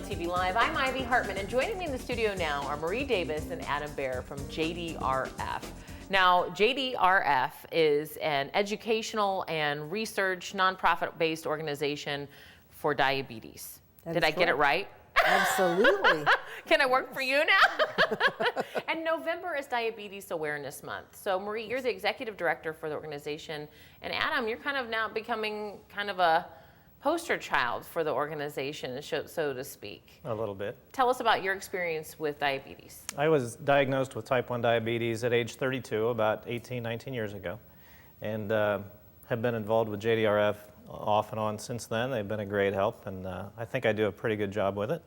TLTV Live. I'm Ivy Hartman, and joining me in the studio now are Marie Davis and Adam Baer from JDRF. Now, JDRF is an educational and research nonprofit-based organization for diabetes. Did I get it right? Absolutely. Can I work for you now? And November is Diabetes Awareness Month. So Marie, you're the executive director for the organization. And Adam, you're kind of now becoming kind of a poster child for the organization, so to speak. A little bit. Tell us about your experience with diabetes. I was diagnosed with type 1 diabetes at age 32, about 18, 19 years ago, and have been involved with JDRF off and on since then. They've been a great help, and I think I do a pretty good job with it,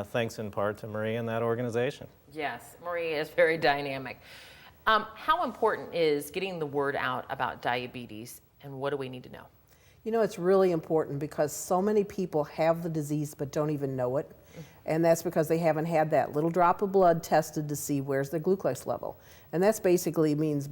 thanks in part to Marie and that organization. Yes, Marie is very dynamic. How important is getting the word out about diabetes, and what do we need to know? You know, it's really important because so many people have the disease but don't even know it. And that's because they haven't had that little drop of blood tested to see where's the glucose level. And that's basically means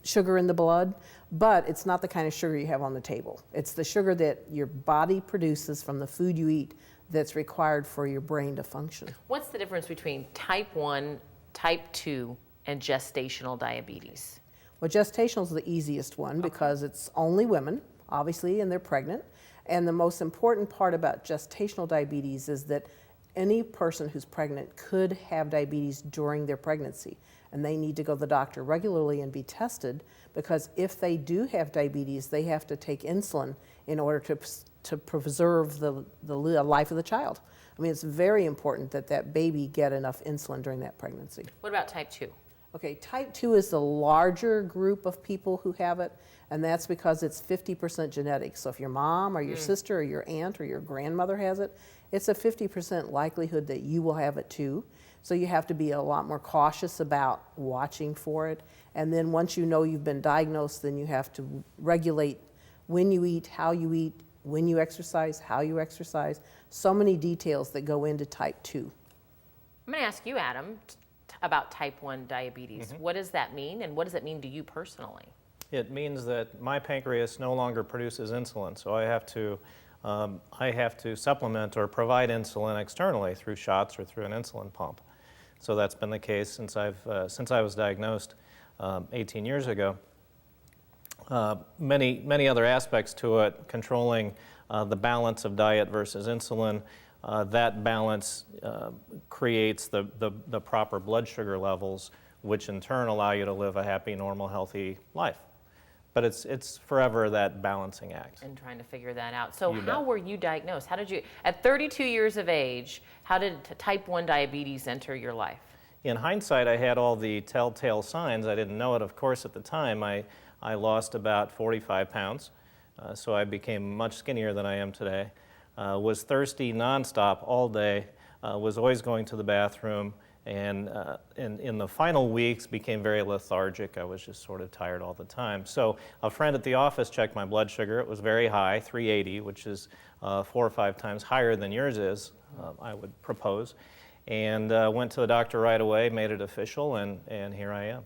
sugar in the blood, but it's not the kind of sugar you have on the table. It's the sugar that your body produces from the food you eat that's required for your brain to function. What's the difference between type 1, type 2, and gestational diabetes? Well, gestational is the easiest one because it's only women, obviously, and they're pregnant. And the most important part about gestational diabetes is that any person who's pregnant could have diabetes during their pregnancy. And they need to go to the doctor regularly and be tested, because if they do have diabetes, they have to take insulin in order to preserve the life of the child. I mean, it's very important that that baby get enough insulin during that pregnancy. What about type 2? Okay, type 2 is the larger group of people who have it, and that's because it's 50% genetic. So if your mom or your sister or your aunt or your grandmother has it, it's a 50% likelihood that you will have it too. So you have to be a lot more cautious about watching for it. And then once you know you've been diagnosed, then you have to regulate when you eat, how you eat, when you exercise, how you exercise. So many details that go into type 2. I'm going to ask you, Adam, about type 1 diabetes. What does that mean, and what does it mean to you personally? It means that my pancreas no longer produces insulin, so I have to supplement or provide insulin externally through shots or through an insulin pump. So that's been the case since I was diagnosed 18 years ago. Many other aspects to it, controlling the balance of diet versus insulin. That balance creates the proper blood sugar levels, which in turn allow you to live a happy, normal, healthy life. But it's forever that balancing act. And trying to figure that out. So how were you diagnosed? How did you, at 32 years of age, how did type 1 diabetes enter your life? In hindsight, I had all the telltale signs. I didn't know it, of course, at the time. I lost about 45 pounds, so I became much skinnier than I am today. Was thirsty nonstop all day, was always going to the bathroom, and in the final weeks became very lethargic. I was just sort of tired all the time. So a friend at the office checked my blood sugar. It was very high, 380, which is 4 or 5 times higher than yours is, I would propose. And went to the doctor right away, made it official, and here I am.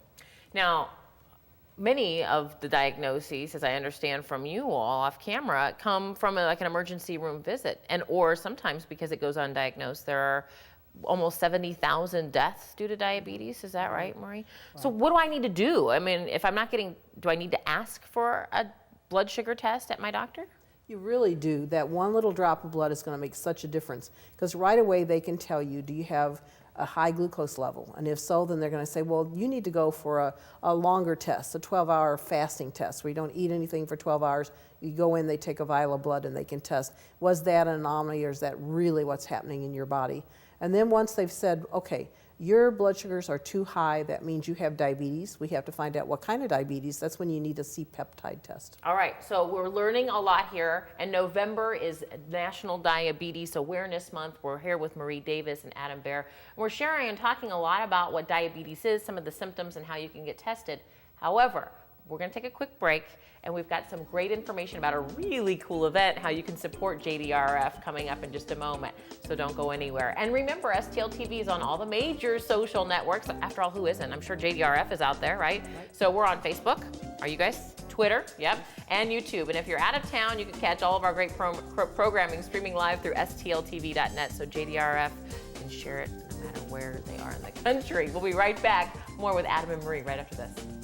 Now, many of the diagnoses, as I understand from you all off camera, come from like an emergency room visit, or sometimes because it goes undiagnosed, there are almost 70,000 deaths due to diabetes. Is that right, Marie? Wow. So what do I need to do? I mean, if I'm not getting, do I need to ask for a blood sugar test at my doctor? You really do. That one little drop of blood is going to make such a difference, because right away they can tell you, do you have a high glucose level? And if so, then they're going to say, well, you need to go for a longer test, a 12-hour fasting test where you don't eat anything for 12 hours. You go in, they take a vial of blood, and they can test, was that an anomaly, or is that really what's happening in your body? And then once they've said, okay, your blood sugars are too high, that means you have diabetes. We have to find out what kind of diabetes. That's when you need a C-peptide test. All right, so we're learning a lot here, and November is National Diabetes Awareness Month. We're here with Marie Davis and Adam Baer. We're sharing and talking a lot about what diabetes is, some of the symptoms, and how you can get tested. However, we're going to take a quick break, and we've got some great information about a really cool event, how you can support JDRF, coming up in just a moment. So don't go anywhere. And remember, STL TV is on all the major social networks. After all, who isn't? I'm sure JDRF is out there, right? So we're on Facebook. Are you guys? Twitter, yep, and YouTube. And if you're out of town, you can catch all of our great programming streaming live through stltv.net. So JDRF can share it no matter where they are in the country. We'll be right back. More with Adam and Marie right after this.